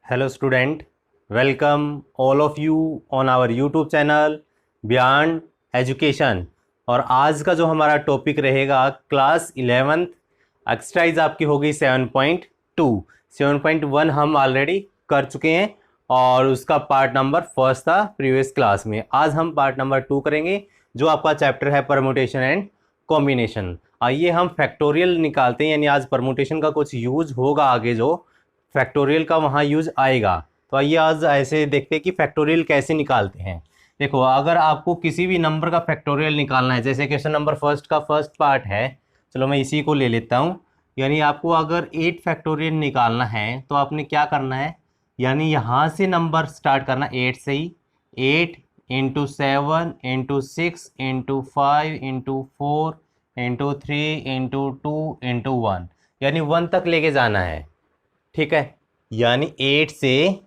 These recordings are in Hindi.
Hello student, welcome all of you on our YouTube channel beyond education. और आज का जो हमारा टॉपिक रहेगा क्लास 11th एक्सरसाइज आपकी होगी 7.2। 7.1 हम ऑलरेडी कर चुके हैं और उसका पार्ट नंबर फर्स्ट था प्रीवियस क्लास में। आज हम पार्ट नंबर 2 करेंगे जो आपका चैप्टर है परमुटेशन एंड कॉम्बिनेशन। आइए हम फैक्टोरियल निकालते हैं, यानी आज परमुटेशन का कुछ यूज होगा, आगे जो फैक्टोरियल का वहाँ यूज आएगा। तो आइए आज ऐसे देखते हैं कि फैक्टोरियल कैसे निकालते हैं। देखो, अगर आपको किसी भी नंबर का फैक्टोरियल निकालना है, जैसे क्वेश्चन नंबर फर्स्ट का फर्स्ट पार्ट है, चलो मैं इसी को ले लेता हूँ। यानी आपको अगर 8 फैक्टोरियल निकालना है तो आपने क्या करना है, यानी यहाँ से नंबर स्टार्ट करना 8 से ही। 8 into 7 into 6 into 5 into 4 into 3 into 2 into 1, यानी 1 तक लेके जाना है। ठीक है, यानी 8 से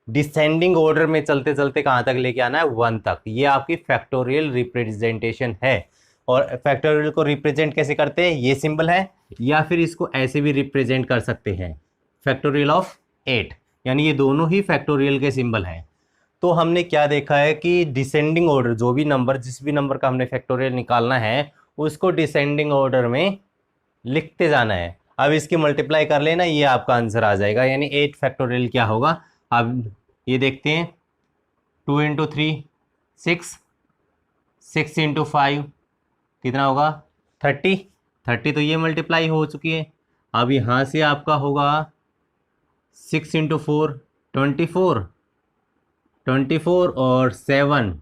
डिसेंडिंग ऑर्डर में चलते चलते कहाँ तक लेके आना है, 1 तक। ये आपकी फैक्टोरियल रिप्रेजेंटेशन है। और फैक्टोरियल को रिप्रेजेंट कैसे करते हैं, ये सिंबल है, या फिर इसको ऐसे भी रिप्रेजेंट कर सकते हैं, फैक्टोरियल ऑफ 8, यानी ये दोनों ही फैक्टोरियल के सिंबल हैं। तो हमने क्या देखा है कि डिसेंडिंग ऑर्डर, जो भी नंबर, जिस भी नंबर का हमने फैक्टोरियल निकालना है उसको डिसेंडिंग ऑर्डर में लिखते जाना है। अब इसकी मल्टीप्लाई कर लेना, ये आपका आंसर आ जाएगा। यानी 8 फैक्टोरियल क्या होगा, अब ये देखते हैं। 2 इंटू 3 6, 6 इंटू 5 कितना होगा 30। तो ये मल्टीप्लाई हो चुकी है। अब यहाँ से आपका होगा 6 इंटू 4 24 और 7,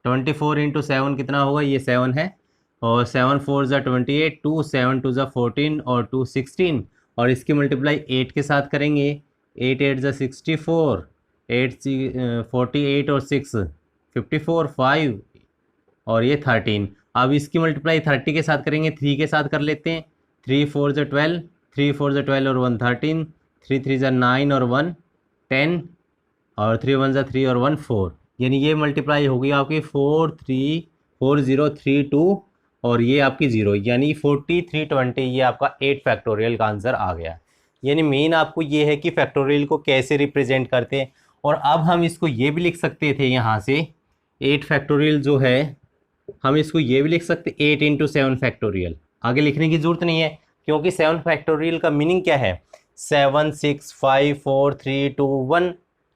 24 इंटू 7 कितना होगा, ये 7 है, और 7 4 ज़ा 28, 2 7 2 ज़ा 14 और 2 16, और इसकी मल्टीप्लाई 8 के साथ करेंगे। 8 8 ज़ा 64, 8 48 और 6 54, 5 और ये 13। अब इसकी मल्टीप्लाई 30 के साथ करेंगे, 3 के साथ कर लेते हैं। 3 4 ज़ा 12, 3 4 ज़ा 12 और 1 13, 3 3 ज़ा 9 और 1 10, और 3 1 ज़ा 3 और 1 4, यानी ये मल्टीप्लाई होगी आपकी 4 3 4 0 3 2 और ये आपकी 0, यानी 4320। ये आपका 8 फैक्टोरियल का आंसर आ गया। यानी मेन आपको ये है कि फैक्टोरियल को कैसे रिप्रेजेंट करते हैं। और अब हम इसको ये भी लिख सकते थे, यहाँ से 8 फैक्टोरियल जो है, हम इसको ये भी लिख सकते 8 इंटू 7 फैक्टोरियल। आगे लिखने की ज़रूरत नहीं है, क्योंकि 7 फैक्टोरियल का मीनिंग क्या है, 7 6 5 4 3 2 1।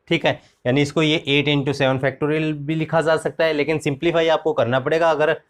ठीक है, यानी इसको ये 8 इंटू 7 फैक्टोरियल भी लिखा जा सकता है, लेकिन सिंप्लीफाई आपको करना पड़ेगा। अगर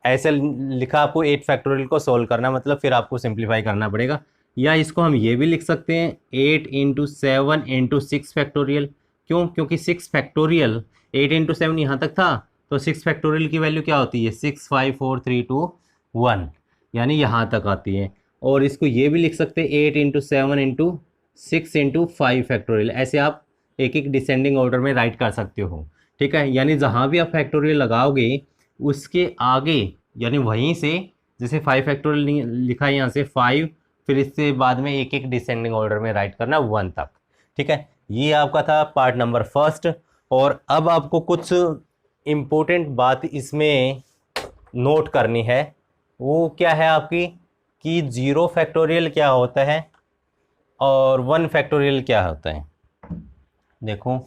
ऐसे लिखा आपको 8 फैक्टोरियल को सोल्व करना, मतलब फिर आपको सिंप्लीफाई करना पड़ेगा। या इसको हम ये भी लिख सकते हैं 8 इंटू 7 इंटू 6 फैक्टोरियल। क्यों, क्योंकि 6 फैक्टोरियल 8 इंटू 7 यहाँ तक था, तो 6 फैक्टोरियल की वैल्यू क्या होती है, 6 5 4 3 2 1, यानी यहाँ तक आती है। और इसको ये भी लिख सकते हैं 8 इंटू 7 इंटू 6 इंटू 5 फैक्टोरियल। ऐसे आप एक एक डिसेंडिंग ऑर्डर में राइट कर सकते हो। ठीक है, यानी जहाँ भी आप फैक्टोरियल लगाओगे उसके आगे, यानी वहीं से, जैसे 5 फैक्टोरियल लिखा है यहाँ से 5, फिर इससे बाद में एक एक डिसेंडिंग ऑर्डर में राइट करना 1 तक। ठीक है, ये आपका था पार्ट नंबर फर्स्ट। और अब आपको कुछ इम्पोर्टेंट बात इसमें नोट करनी है। वो क्या है आपकी, कि 0 फैक्टोरियल क्या होता है और 1 फैक्टोरियल क्या होता है। देखो,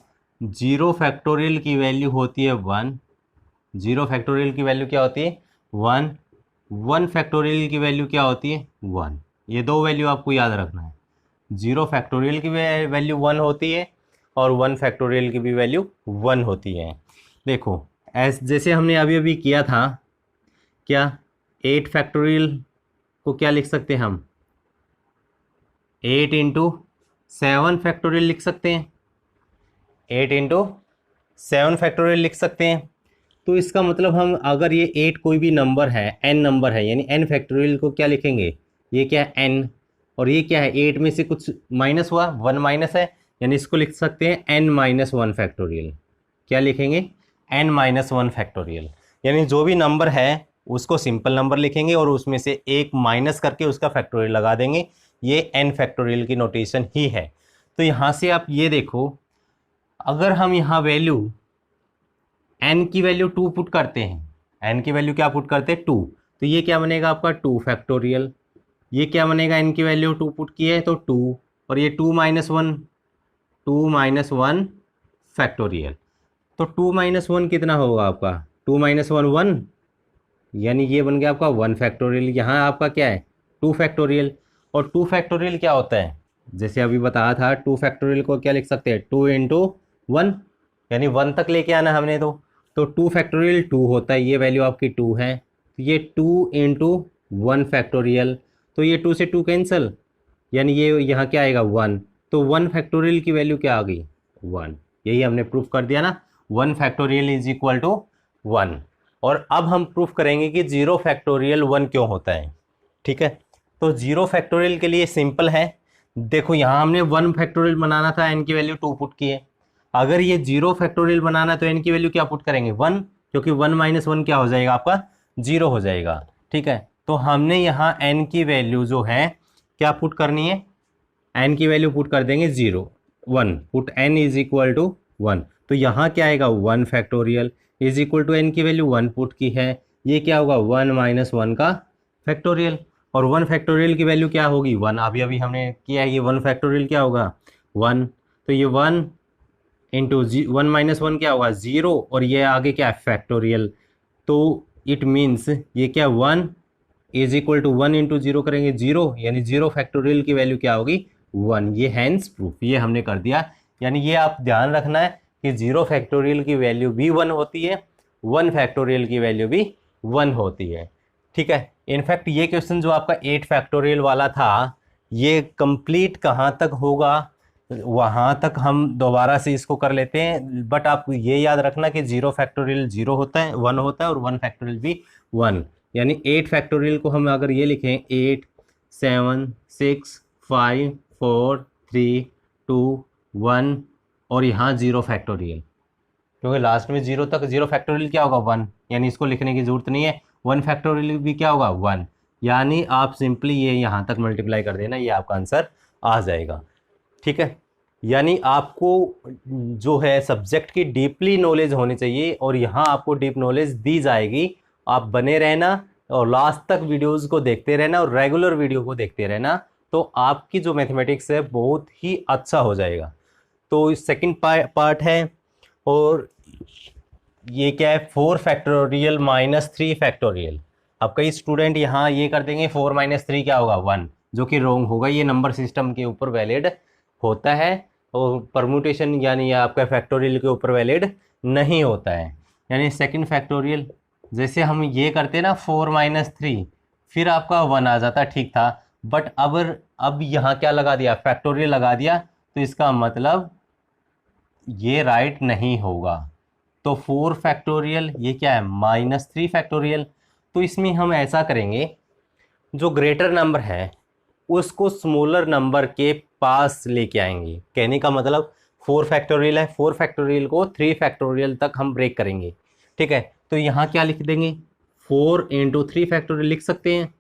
0 फैक्टोरियल की वैल्यू होती है 1, 0 फैक्टोरियल की वैल्यू क्या होती है 1, 1 फैक्टोरियल की वैल्यू क्या होती है 1। ये दो वैल्यू आपको याद रखना है, 0 फैक्टोरियल की वैल्यू 1 होती है और 1 फैक्टोरियल की भी वैल्यू 1 होती है। देखो, जैसे हमने अभी अभी किया था, क्या 8 फैक्टोरियल को क्या लिख सकते हैं हम, 8 इंटू 7 फैक्टोरियल लिख सकते हैं, 8 इंटू 7 फैक्टोरियल लिख सकते हैं। तो इसका मतलब हम, अगर ये 8 कोई भी नंबर है, n नंबर है, यानी n फैक्टोरियल को क्या लिखेंगे, ये क्या है n, और ये क्या है 8 में से कुछ माइनस हुआ, 1 माइनस है, यानी इसको लिख सकते हैं n माइनस 1 फैक्टोरियल। क्या लिखेंगे, n माइनस 1 फैक्टोरियल। यानी जो भी नंबर है उसको सिंपल नंबर लिखेंगे और उसमें से एक माइनस करके उसका फैक्टोरियल लगा देंगे। ये n फैक्टोरियल की नोटेशन ही है। तो यहाँ से आप ये देखो, अगर हम यहाँ वैल्यू n की वैल्यू 2 पुट करते हैं, n की वैल्यू क्या पुट करते हैं 2, तो ये क्या बनेगा आपका 2 फैक्टोरियल। ये क्या बनेगा, n की वैल्यू 2 पुट की है तो 2, और ये 2 माइनस 1 2 माइनस 1 फैक्टोरियल। तो 2 माइनस 1 कितना होगा आपका, 2 माइनस 1 1, यानी ये बन गया आपका 1 फैक्टोरियल। यहाँ आपका क्या है 2 फैक्टोरियल। और 2 फैक्टोरियल क्या होता है, जैसे अभी बताया था 2 फैक्टोरियल को क्या लिख सकते हैं 2 इंटू 1, यानी 1 तक लेके आना हमने। तो 2 फैक्टोरियल 2 होता है, ये वैल्यू आपकी 2 है, तो ये 2 इंटू 1 फैक्टोरियल। तो ये 2 से 2 कैंसिल, यानी ये यहाँ क्या आएगा 1। तो 1 फैक्टोरियल की वैल्यू क्या आ गई 1, यही हमने प्रूफ कर दिया ना, 1 फैक्टोरियल इज इक्वल टू 1। और अब हम प्रूफ करेंगे कि 0 फैक्टोरियल 1 क्यों होता है। ठीक है, तो 0 फैक्टोरियल के लिए सिंपल है, देखो यहाँ हमने 1 फैक्टोरियल बनाना था, n की वैल्यू 2 पुट की है। अगर ये 0 फैक्टोरियल बनाना है तो n की वैल्यू क्या पुट करेंगे 1, क्योंकि 1 माइनस 1 क्या हो जाएगा आपका 0 हो जाएगा। ठीक है, तो हमने यहाँ n की वैल्यू जो है क्या पुट करनी है, n की वैल्यू पुट कर देंगे 0 1, put n is equal to 1। तो यहाँ क्या आएगा 1 factorial is equal to n की वैल्यू 1 पुट की है, ये क्या होगा 1 माइनस 1 का फैक्टोरियल। और 1 फैक्टोरियल की वैल्यू क्या होगी 1, अभी अभी हमने किया है, ये 1 फैक्टोरियल क्या होगा 1। तो ये 1 इंटू 1 माइनस 1 क्या होगा 0, और ये आगे क्या है फैक्टोरियल। तो इट मीन्स ये क्या 1 इज इक्वल टू 1 इंटू 0 करेंगे 0, यानी 0 फैक्टोरियल की वैल्यू क्या होगी 1। ये हैंस प्रूफ, ये हमने कर दिया। यानी ये आप ध्यान रखना है कि 0 फैक्टोरियल की वैल्यू भी 1 होती है, 1 फैक्टोरियल की वैल्यू भी 1 होती है। ठीक है, इनफैक्ट ये क्वेश्चन जो आपका 8 फैक्टोरियल वाला था, ये कंप्लीट कहाँ तक होगा वहाँ तक हम दोबारा से इसको कर लेते हैं, बट आप ये याद रखना कि 0 फैक्टोरियल 0 होता है 1 होता है, और 1 फैक्टोरियल भी 1। यानी 8 फैक्टोरियल को हम अगर ये लिखें 8 7 6 5 4 3 2 1, और यहाँ 0 फैक्टोरियल, क्योंकि लास्ट में 0 तक 0 फैक्टोरियल क्या होगा 1, यानी इसको लिखने की जरूरत नहीं है। 1 फैक्टोरियल भी क्या होगा 1, यानी आप सिंपली ये यहाँ तक मल्टीप्लाई कर देना, ये आपका आंसर आ जाएगा। ठीक है, यानी आपको जो है सब्जेक्ट की डीपली नॉलेज होनी चाहिए, और यहाँ आपको डीप नॉलेज दी जाएगी। आप बने रहना और लास्ट तक वीडियोस को देखते रहना, और रेगुलर वीडियो को देखते रहना, तो आपकी जो मैथमेटिक्स है बहुत ही अच्छा हो जाएगा। तो सेकंड पार्ट है, और ये क्या है 4 फैक्टोरियल माइनस 3 फैक्टोरियल। अब कई स्टूडेंट यहाँ ये कर देंगे 4 माइनस 3 क्या होगा 1, जो कि रॉन्ग होगा, ये नंबर सिस्टम के ऊपर वैलिड होता है, और परम्यूटेशन यानी आपका फैक्टोरियल के ऊपर वैलिड नहीं होता है। यानी सेकंड फैक्टोरियल जैसे हम ये करते ना 4 माइनस 3, फिर आपका 1 आ जाता, ठीक था, बट अब यहाँ क्या लगा दिया फैक्टोरियल लगा दिया, तो इसका मतलब ये राइट नहीं होगा। तो 4 फैक्टोरियल ये क्या है माइनस 3 फैक्टोरियल। तो इसमें हम ऐसा करेंगे, जो ग्रेटर नंबर है उसको स्मॉलर नंबर के पास लेके आएंगे। कहने का मतलब 4 फैक्टोरियल है, 4 फैक्टोरियल को 3 फैक्टोरियल तक हम ब्रेक करेंगे। ठीक है, तो यहाँ क्या लिख देंगे 4 इंटू 3 फैक्टोरियल लिख सकते हैं,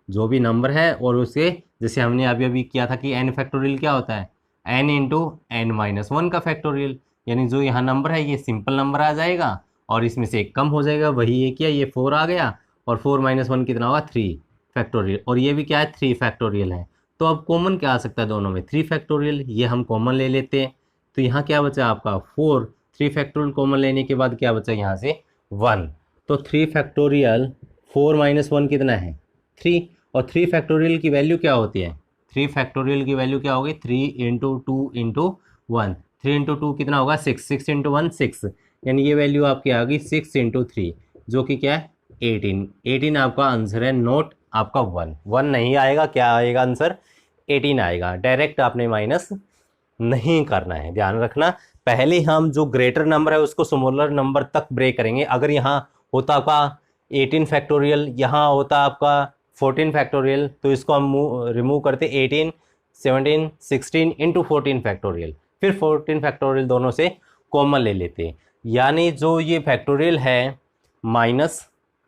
जो भी नंबर है, और उसे जैसे हमने अभी अभी किया था कि n फैक्टोरियल क्या होता है n इंटू n माइनस 1 का फैक्टोरियल, यानी जो यहाँ नंबर है ये सिंपल नंबर आ जाएगा, और इसमें से एक कम हो जाएगा, वही ये किया, ये 4 आ गया, और 4 माइनस 1 कितना होगा 3 फैक्टोरियल, और ये भी क्या है 3 फैक्टोरियल है। तो अब कॉमन क्या आ सकता है दोनों में 3 फैक्टोरियल, ये हम कॉमन ले लेते हैं। तो यहाँ क्या बचा आपका 4, 3 फैक्टोरियल कॉमन लेने के बाद क्या बचा यहाँ से 1। तो 3 फैक्टोरियल 4 माइनस 1 कितना है 3, और 3 फैक्टोरियल की वैल्यू क्या होती है 3 फैक्टोरियल की वैल्यू क्या होगी 3 इंटू 2 इंटू 1, 3 इंटू 2 कितना होगा 6, 6 इंटू 1 6, यानी ये वैल्यू आपकी आ गई 6 इंटू 3, जो कि क्या है 18। 18 आपका आंसर है, नोट आपका 1 नहीं आएगा, क्या आएगा आंसर 18 आएगा। डायरेक्ट आपने माइनस नहीं करना है, ध्यान रखना। पहले हम जो ग्रेटर नंबर है उसको स्मॉलर नंबर तक ब्रेक करेंगे। अगर यहाँ होता आपका 18 फैक्टोरियल, यहाँ होता आपका 14 फैक्टोरियल, तो इसको हम रिमूव करते 18 17 16 इंटू 14 फैक्टोरियल, फिर 14 फैक्टोरियल दोनों से कॉमन ले लेते। यानी जो ये फैक्टोरियल है माइनस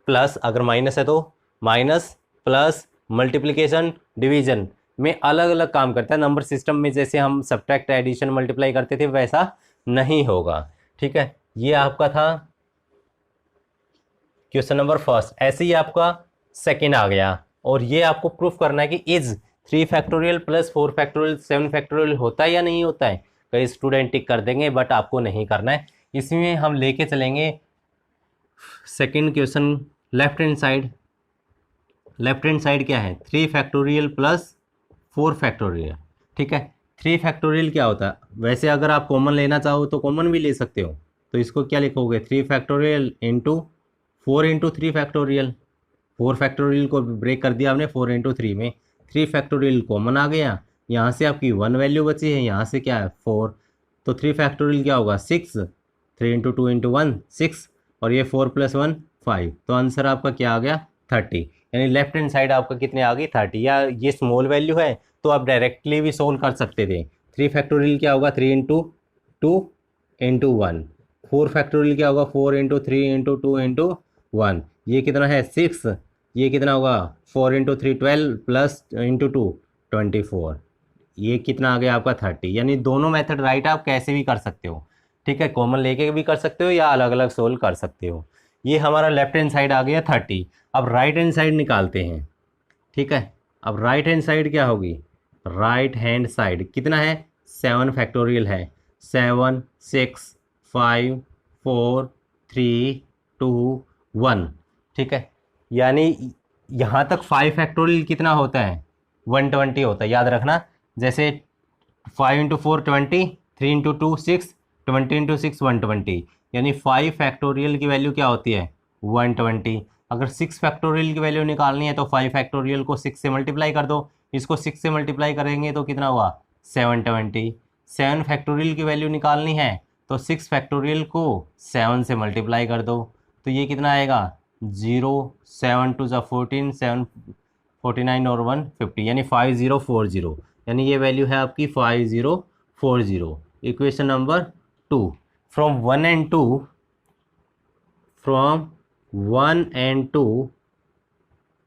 प्लस, अगर माइनस है तो माइनस प्लस मल्टीप्लिकेशन डिवीजन में अलग अलग काम करता है। नंबर सिस्टम में जैसे हम सब्ट्रैक्ट एडिशन मल्टीप्लाई करते थे वैसा नहीं होगा। ठीक है, ये आपका था क्वेश्चन नंबर फर्स्ट। ऐसे ही आपका सेकेंड आ गया, और ये आपको प्रूफ करना है कि is 3 factorial plus 4 factorial 7 factorial होता है या नहीं होता है। कई स्टूडेंट टिक कर देंगे, बट आपको नहीं करना है। इसमें हम लेके चलेंगे second question left hand side. Left hand side क्या है, 3 फैक्टोरियल प्लस 4 फैक्टोरियल। ठीक है, 3 फैक्टोरियल क्या होता है, वैसे अगर आप कॉमन लेना चाहो तो कॉमन भी ले सकते हो, तो इसको क्या लिखोगे, 3 factorial into 4 into 3 factorial. 4 factorial को ब्रेक कर दिया आपने 4 इंटू 3 में, 3 फैक्टोरियल कॉमन आ गया, यहाँ से आपकी 1 वैल्यू बची है, यहाँ से क्या है 4, तो 3 फैक्टोरियल क्या होगा 6, 3 इंटू 2 इंटू 1 6, और ये 4 प्लस 1 5, तो आंसर आपका क्या आ गया 30। यानी लेफ्ट हैंड साइड आपका कितने आ गई 30, या ये स्मॉल वैल्यू है तो आप डायरेक्टली भी सोल्व कर सकते थे। 3 फैक्टोरियल क्या होगा 3 इंटू 2 इंटू 1, 4 फैक्टोरियल क्या होगा 4 इंटू 3 इंटू 2 इंटू 1, ये कितना है 6, ये कितना होगा 4 इंटू 3 12 प्लस इंटू 2 24, ये कितना आ गया आपका 30। यानी दोनों मेथड राइट आप कैसे भी कर सकते हो। ठीक है, कॉमन लेके भी कर सकते हो या अलग अलग सोल्व कर सकते हो। ये हमारा लेफ्ट हैंड साइड आ गया 30। अब राइट हैंड साइड निकालते हैं। ठीक है, अब राइट हैंड साइड क्या होगी, राइट हैंड साइड कितना है 7 फैक्टोरियल है, 7 6 5 4 3 2 1। ठीक है, यानी यहाँ तक 5 फैक्टोरियल कितना होता है 120 होता है, याद रखना। जैसे 5 इंटू 4 20, 3 इंटू 2 6, 20 इंटू 6 120, यानी 5 फैक्टोरियल की वैल्यू क्या होती है 120। अगर 6 फैक्टोरियल की वैल्यू निकालनी है तो 5 फैक्टोरियल को 6 से मल्टीप्लाई कर दो, इसको 6 से मल्टीप्लाई करेंगे तो कितना हुआ 720। 7 फैक्टोरियल की वैल्यू निकालनी है तो 6 फैक्टोरियल को 7 से मल्टीप्लाई कर दो, तो ये कितना आएगा 0, 7 टू ज़ा 14, 7 49 और 1 50, यानी 5040, यानी ये वैल्यू है आपकी 5040। Equation number 2 from 1 and 2, from 1 and 2,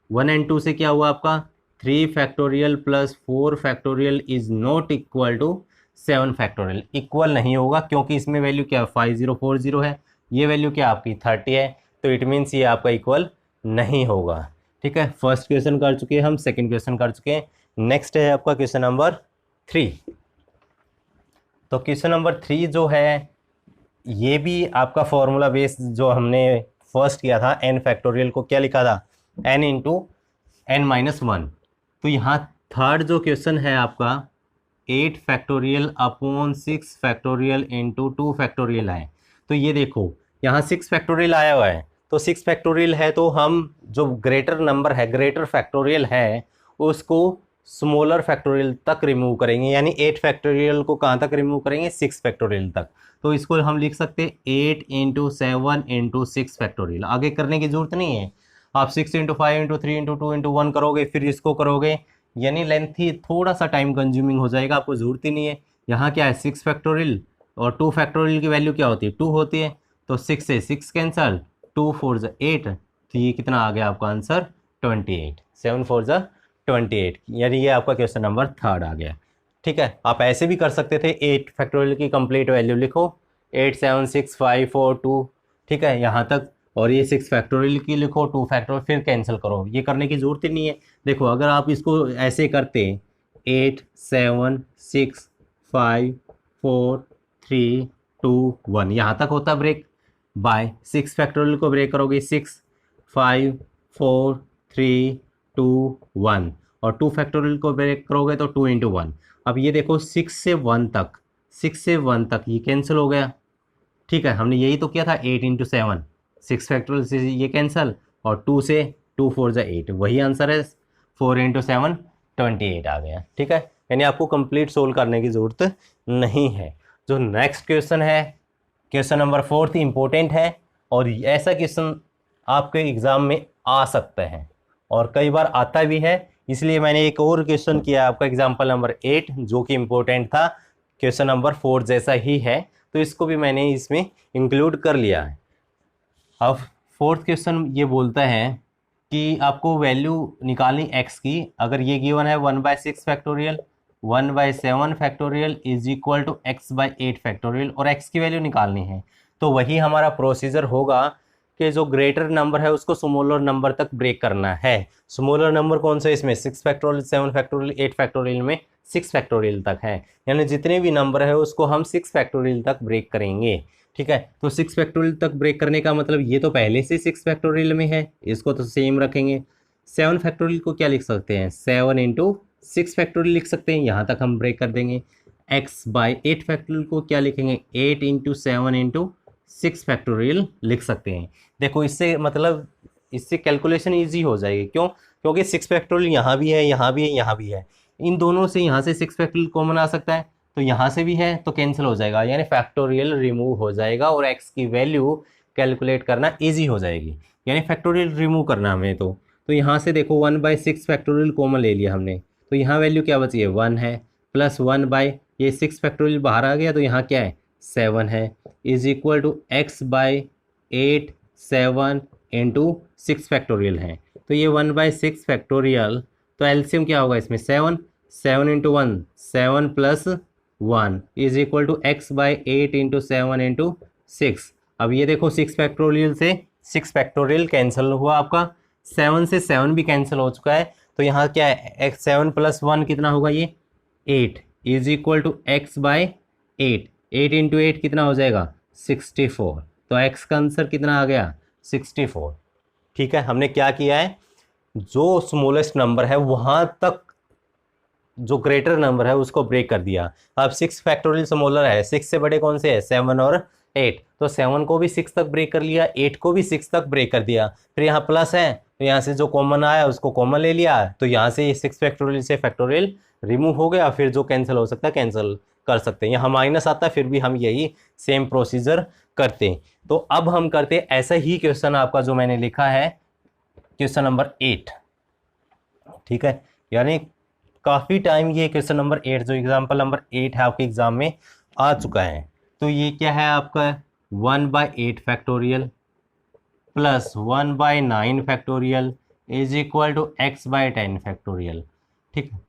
1 and 2 से क्या हुआ आपका 3 factorial plus 4 factorial is not equal to 7 factorial. इक्वल नहीं होगा क्योंकि इसमें वैल्यू क्या 5040 है, ये वैल्यू क्या आपकी 30 है, तो इट मीन्स ये आपका इक्वल नहीं होगा। ठीक है, फर्स्ट क्वेश्चन कर चुके हैं हम, सेकंड क्वेश्चन कर चुके हैं। नेक्स्ट है आपका क्वेश्चन नंबर 3। तो क्वेश्चन नंबर 3 जो है ये भी आपका फॉर्मूला बेस जो हमने फर्स्ट किया था n फैक्टोरियल को क्या लिखा था n इंटू n-1। तो यहाँ थर्ड जो क्वेश्चन है आपका 8 factorial upon 6 factorial into 2 factorial है। तो ये देखो यहाँ 6 फैक्टोरियल आया हुआ है, तो 6 फैक्टोरियल है तो हम जो ग्रेटर नंबर है ग्रेटर फैक्टोरियल है उसको स्मॉलर फैक्टोरियल तक रिमूव करेंगे, यानी 8 फैक्टोरियल को कहाँ तक रिमूव करेंगे 6 फैक्टोरियल तक। तो इसको हम लिख सकते हैं 8 इंटू 7 इंटू 6 फैक्टोरियल। आगे करने की जरूरत नहीं है, आप 6 इंटू 5 इंटू 3 इंटू 2 इंटू 1 करोगे फिर इसको करोगे, यानी लेंथी थोड़ा सा टाइम कंज्यूमिंग हो जाएगा, आपको ज़रूरत ही नहीं है। यहाँ क्या है 6 फैक्टोरियल और 2 फैक्टोरियल की वैल्यू क्या होती है 2 होती है, तो 6 से 6 कैंसल, 2 4 ज़ा 8, तो ये कितना आ गया आपका आंसर 28, 7 4 ज़ा 28, यानी ये आपका क्वेश्चन नंबर थर्ड आ गया। ठीक है, आप ऐसे भी कर सकते थे 8 फैक्टोरियल की कंप्लीट वैल्यू लिखो 8 7 6 5 4 2, ठीक है यहाँ तक, और ये 6 फैक्टोरियल की लिखो 2 फैक्टोरियल फिर कैंसिल करो, ये करने की ज़रूरत ही नहीं है। देखो अगर आप इसको ऐसे करते 8 7 6 5 4 3 2 1, यहाँ तक होता ब्रेक, बाय 6 फैक्टोरियल को ब्रेक करोगे 6 5 4 3 2 1, और 2 फैक्टोरियल को ब्रेक करोगे तो 2 इंटू 1। अब ये देखो 6 से 1 तक, 6 से 1 तक ये कैंसिल हो गया। ठीक है, हमने यही तो किया था 8 इंटू 7, 6 फैक्टोरियल से ये कैंसिल, और 2 से 2 4 ज़ा 8, वही आंसर है 4 इंटू 7 28 आ गया। ठीक है, यानी आपको कंप्लीट सोल्व करने की ज़रूरत नहीं है। जो नेक्स्ट क्वेश्चन है क्वेश्चन नंबर 4 इंपॉर्टेंट है, और ऐसा क्वेश्चन आपके एग्ज़ाम में आ सकता है और कई बार आता भी है, इसलिए मैंने एक और क्वेश्चन किया आपका एग्जाम्पल नंबर 8 जो कि इम्पोर्टेंट था, क्वेश्चन नंबर 4 जैसा ही है, तो इसको भी मैंने इसमें इंक्लूड कर लिया है। अब फोर्थ क्वेश्चन ये बोलता है कि आपको वैल्यू निकालनी x की, अगर ये गिवन है 1/6 factorial 1/7 factorial is equal to x/8 factorial, और x की वैल्यू निकालनी है। तो वही हमारा प्रोसीजर होगा कि जो ग्रेटर नंबर है उसको स्मॉलर नंबर तक ब्रेक करना है। स्मॉलर नंबर कौन सा है इसमें? 6 फैक्टोरियल, 7 फैक्टोरियल, 8 फैक्टोरियल में 6 फैक्टोरियल तक है, यानी जितने भी नंबर है उसको हम 6 फैक्टोरियल तक ब्रेक करेंगे। ठीक है, तो 6 फैक्टोरियल तक ब्रेक करने का मतलब ये तो पहले से 6 फैक्टोरियल में है, इसको तो सेम रखेंगे। 7 फैक्टोरियल को क्या लिख सकते हैं? 7 इंटू 6 फैक्टोरियल लिख सकते हैं, यहाँ तक हम ब्रेक कर देंगे। x बाई 8 फैक्टोरियल को क्या लिखेंगे? 8 इंटू 7 इंटू 6 फैक्टोरियल लिख सकते हैं। देखो इससे मतलब इससे कैलकुलेशन ईजी हो जाएगी। क्यों? क्योंकि 6 फैक्टोरियल यहाँ भी है, यहाँ भी है, यहाँ भी है। इन दोनों से यहाँ से 6 फैक्टोरियल कॉमन आ सकता है, तो यहाँ से भी है तो कैंसिल हो जाएगा, यानी फैक्टोरियल रिमूव हो जाएगा और x की वैल्यू कैलकुलेट करना ईजी हो जाएगी, यानी फैक्टोरियल रिमूव करना हमें। तो यहाँ से देखो 1/6 फैक्टोरियल कॉमन ले लिया हमने, तो यहाँ वैल्यू क्या बची है? 1 है, प्लस 1 बाई ये 6 फैक्टोरियल बाहर आ गया तो यहाँ क्या है? 7 है, is equal to x by 8 7 into 6 factorial है, तो ये 1/6 फैक्टोरियल, तो एलसीएम क्या होगा इसमें? 7, 7 into 1 7 plus 1 is equal to x by 8 into 7 into 6। अब ये देखो 6 फैक्टोरियल से 6 फैक्टोरियल कैंसिल हुआ आपका, 7 से 7 भी कैंसिल हो चुका है, तो यहाँ क्या है? x 7 प्लस 1 कितना होगा? ये 8 is equal to x by 8, 8 into 8 कितना हो जाएगा? 64। तो x का आंसर कितना आ गया? 64। ठीक है, हमने क्या किया है? जो स्मॉलेस्ट नंबर है वहाँ तक जो ग्रेटर नंबर है उसको ब्रेक कर दिया। अब 6 फैक्टोरियल स्मॉलर है, 6 से बड़े कौन से हैं? 7 और 8, तो 7 को भी 6 तक ब्रेक कर लिया, 8 को भी 6 तक ब्रेक कर दिया। फिर यहाँ प्लस है तो यहाँ से जो कॉमन आया उसको कॉमन ले लिया, तो यहाँ से ये 6 फैक्टोरियल से फैक्टोरियल रिमूव हो गया, फिर जो कैंसिल हो सकता है कैंसिल कर सकते हैं। यहाँ माइनस आता है फिर भी हम यही सेम प्रोसीजर करते हैं। तो अब हम करते हैं ऐसा ही क्वेश्चन आपका जो मैंने लिखा है, क्वेश्चन नंबर 8। ठीक है, यानी काफ़ी टाइम ये क्वेश्चन नंबर 8 जो एग्जाम्पल नंबर 8 है आपके एग्जाम में आ चुका है। तो ये क्या है आपका? 1/8 factorial plus 1/9 factorial is equal to x by 10 factorial. ठीक है,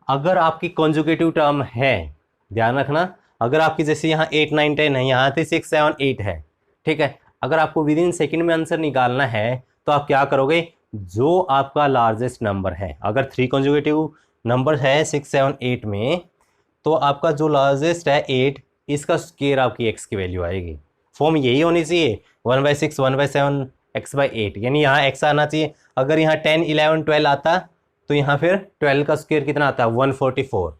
अगर आपकी कॉन्जुगेटिव टर्म है, ध्यान रखना, अगर आपकी जैसे यहाँ 8 9 10 है, यहाँ पे 6 7 8 है। ठीक है, अगर आपको विद इन सेकेंड में आंसर निकालना है तो आप क्या करोगे? जो आपका लार्जेस्ट नंबर है, अगर 3 कॉन्जुगेटिव नंबर है 6 7 8 में, तो आपका जो लार्जेस्ट है 8, इसका स्क्वायर आपकी x की वैल्यू आएगी। फॉर्म यही होनी चाहिए 1/6 1/7 x बाई 8, यानी यहाँ x आना चाहिए। अगर यहाँ 10 11 12 आता तो यहाँ फिर 12 का स्क्वायर कितना आता है? 144।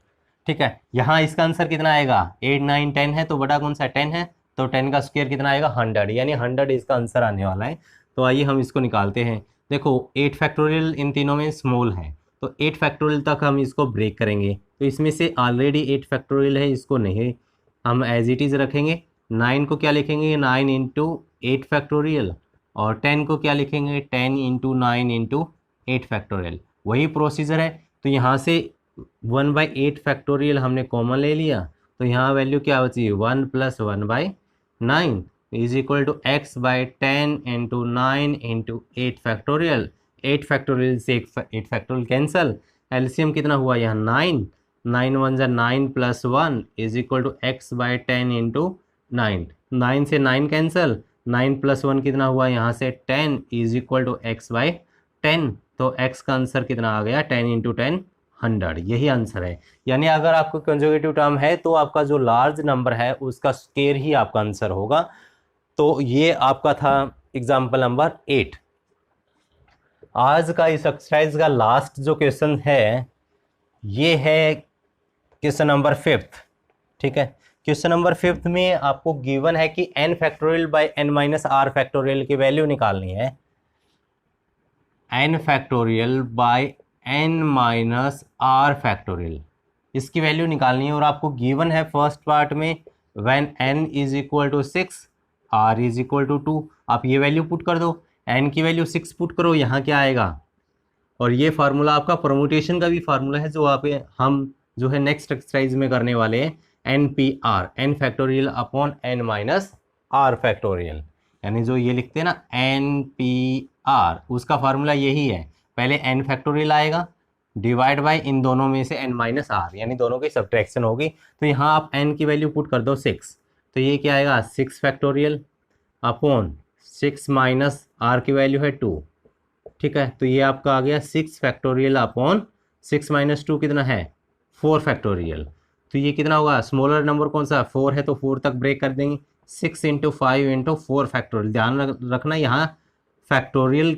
ठीक है, यहाँ इसका आंसर कितना आएगा? 8 9 10 है तो बड़ा कौन सा? 10 है, तो 10 का स्क्वायर कितना आएगा? 100, यानी 100 इसका आंसर आने वाला है। तो आइए हम इसको निकालते हैं। देखो 8 फैक्टोरियल इन तीनों में स्मॉल है, तो 8 फैक्टोरियल तक हम इसको ब्रेक करेंगे, तो इसमें से ऑलरेडी 8 फैक्टोरियल है, इसको नहीं हम एज इट इज़ रखेंगे। 9 को क्या लिखेंगे? 9 इंटू 8 फैक्टोरियल, और 10 को क्या लिखेंगे? 10 इंटू 9 इंटू 8 फैक्टोरियल। वही प्रोसीजर है, तो यहाँ से 1/8 फैक्टोरियल हमने कॉमन ले लिया, तो यहाँ वैल्यू क्या बची? 1 plus 1/9 is equal to x by 10 into 9 into 8 factorial. 8 factorial से 8 फैक्टोरियल कैंसल, एलसीएम कितना हुआ? यहाँ 9 9 1 जा 9 plus 1 is equal to x by 10 into 9, 9 से 9 कैंसल, 9 प्लस 1 कितना हुआ? यहाँ से 10 is equal to x by 10, तो x का आंसर कितना आ गया? 10 इंटू 10 100, यही आंसर है। यानी अगर आपको कंजुगेटिव टर्म है तो आपका जो लार्ज नंबर है उसका स्क्वायर ही आपका आंसर होगा। तो ये आपका था एग्जाम्पल नंबर 8। आज का इस एक्सरसाइज का लास्ट जो क्वेश्चन है ये है क्वेश्चन नंबर 5। ठीक है, क्वेश्चन नंबर 5 में आपको गिवन है कि n factorial by n minus r factorial की वैल्यू निकालनी है। n factorial by n minus r factorial, इसकी वैल्यू निकालनी है, और आपको गिवन है फर्स्ट पार्ट में when n is equal to 6 r is equal to 2। आप ये वैल्यू पुट कर दो, n की वैल्यू 6 पुट करो, यहाँ क्या आएगा? और ये फार्मूला आपका परमुटेशन का भी फार्मूला है जो आप हम जो है नेक्स्ट एक्सरसाइज में करने वाले हैं, NPR, n factorial upon n minus r factorial, यानी जो ये लिखते हैं ना NPR, उसका फार्मूला यही है। पहले n फैक्टोरियल आएगा डिवाइड बाय इन दोनों में से n माइनस आर, यानी दोनों की सब्ट्रैक्शन होगी। तो यहाँ आप n की वैल्यू पुट कर दो 6, तो ये क्या आएगा? 6 फैक्टोरियल अपॉन 6 माइनस आर की वैल्यू है 2, ठीक है। तो ये आपका आ गया 6 फैक्टोरियल अपॉन 6 माइनस 2 कितना है 4 फैक्टोरियल। तो ये कितना होगा, स्मॉलर नंबर कौन सा 4 है तो 4 तक ब्रेक कर देंगे। 6 इंटू 5 इंटू 4 फैक्टोरियल, ध्यान रखना यहाँ फैक्टोरियल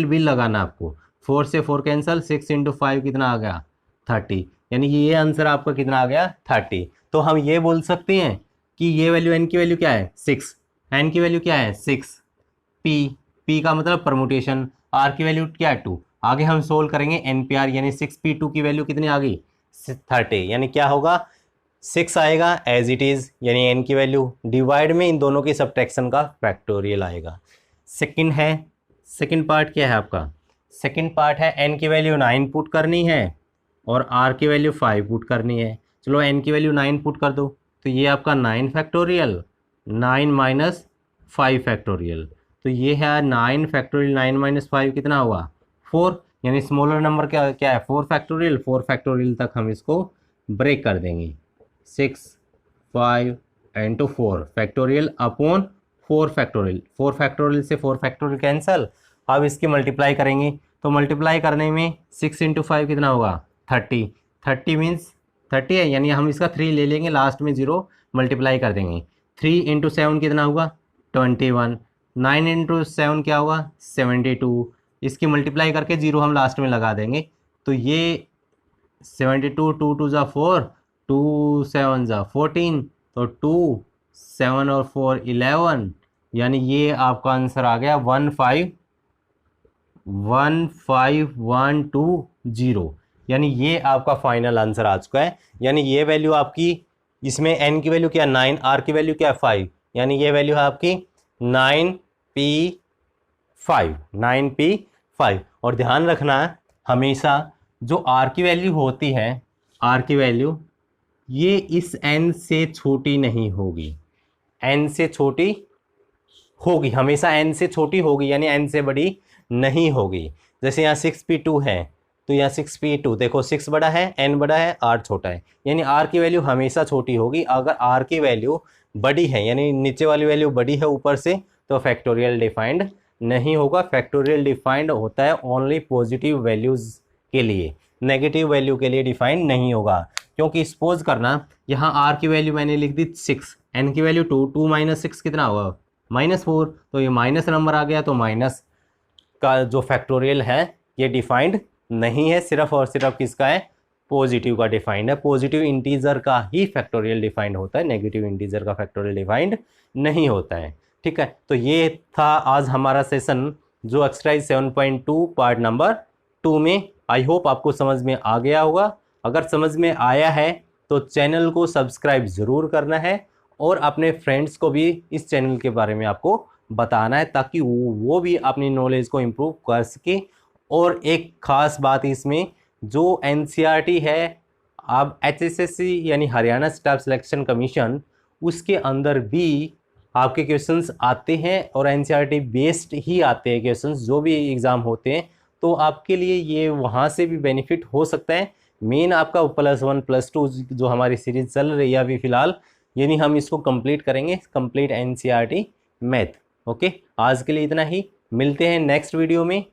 भी लगाना आपको। 4 से 4 कैंसल, 6 इंटू 5 कितना आ गया 30, यानी कि ये आंसर आपका कितना आ गया 30। तो हम ये बोल सकते हैं कि ये वैल्यू एन की वैल्यू क्या है 6, एन की वैल्यू क्या है 6, पी का मतलब परमुटेशन, आर की वैल्यू क्या है 2। आगे हम सोल्व करेंगे एन पी आर, यानी 6p2 की वैल्यू कितनी आ गई 30, यानी क्या होगा 6 आएगा एज इट इज़, यानी एन की वैल्यू डिवाइड में इन दोनों की सब्ट्रैक्शन का फैक्टोरियल आएगा। सेकंड पार्ट क्या है आपका, सेकंड पार्ट है एन की वैल्यू 9 पुट करनी है और आर की वैल्यू 5 पुट करनी है। चलो एन की वैल्यू 9 पुट कर दो, तो ये आपका 9 फैक्टोरियल 9 माइनस 5 फैक्टोरियल, तो ये है 9 फैक्टोरियल 9 माइनस 5 कितना हुआ 4, यानी स्मॉलर नंबर क्या क्या है 4 फैक्टोरियल। 4 फैक्टोरियल तक हम इसको ब्रेक कर देंगे। 6 5 into 4 factorial upon 4 factorial, 4 factorial से 4 फैक्टोरियल कैंसल। अब इसकी मल्टीप्लाई करेंगे, तो मल्टीप्लाई करने में 6 इंटू 5 कितना होगा 30, 30 मीन्स 30 है, यानी हम इसका 3 ले लेंगे, लास्ट में 0 मल्टीप्लाई कर देंगे। 3 इंटू 7 कितना होगा 21, 9 इंटू 7 क्या होगा 72, इसकी मल्टीप्लाई करके 0 हम लास्ट में लगा देंगे। तो ये 72, 2 2 ज़ा 4, 2 7 ज़ा 14, तो 2 7 और 4 11, यानी ये आपका आंसर आ गया 15120, यानी ये आपका फाइनल आंसर आ चुका है। यानी ये वैल्यू आपकी, इसमें n की वैल्यू क्या 9, r की वैल्यू क्या 5, यानी ये वैल्यू है आपकी 9p5। और ध्यान रखना हमेशा जो r की वैल्यू होती है, r की वैल्यू ये इस n से छोटी नहीं होगी, n से छोटी होगी, हमेशा n से छोटी होगी, यानी n से बड़ी नहीं होगी। जैसे यहाँ 6p2 है, तो यहाँ 6p2 देखो 6 बड़ा है, n बड़ा है, r छोटा है, यानी r की वैल्यू हमेशा छोटी होगी। अगर r की वैल्यू बड़ी है, यानी नीचे वाली वैल्यू बड़ी है ऊपर से, तो फैक्टोरियल डिफाइंड नहीं होगा। फैक्टोरियल डिफाइंड होता है ओनली पॉजिटिव वैल्यूज़ के लिए, नेगेटिव वैल्यू के लिए डिफाइंड नहीं होगा। क्योंकि सपोज करना यहाँ r की वैल्यू मैंने लिख दी 6, n की वैल्यू 2, 2 माइनस 6 कितना होगा -4, तो ये माइनस नंबर आ गया, तो माइनस का जो फैक्टोरियल है ये डिफाइंड नहीं है, सिर्फ और सिर्फ किसका है पॉजिटिव का डिफाइंड है। पॉजिटिव इंटीजर का ही फैक्टोरियल डिफाइंड होता है, नेगेटिव इंटीजर का फैक्टोरियल डिफाइंड नहीं होता है। ठीक है, तो ये था आज हमारा सेशन जो एक्सरसाइज 7.2 पार्ट नंबर 2 में। आई होप आपको समझ में आ गया होगा। अगर समझ में आया है तो चैनल को सब्सक्राइब ज़रूर करना है और अपने फ्रेंड्स को भी इस चैनल के बारे में आपको बताना है, ताकि वो भी अपनी नॉलेज को इम्प्रूव कर सके। और एक ख़ास बात इसमें, जो एनसीईआरटी है, अब एचएसएससी यानी हरियाणा स्टाफ सिलेक्शन कमीशन, उसके अंदर भी आपके क्वेश्चंस आते हैं और एनसीईआरटी बेस्ड ही आते हैं क्वेश्चंस जो भी एग्ज़ाम होते हैं। तो आपके लिए ये वहाँ से भी बेनिफिट हो सकता है। मेन आपका +1 +2 जो हमारी सीरीज़ चल रही है अभी फ़िलहाल, यानी हम इसको कंप्लीट करेंगे, कंप्लीट एनसीईआरटी मैथ। ओके, आज के लिए इतना ही, मिलते हैं नेक्स्ट वीडियो में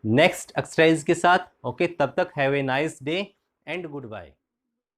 नेक्स्ट एक्सरसाइज के साथ। ओके, तब तक have a nice day and good bye.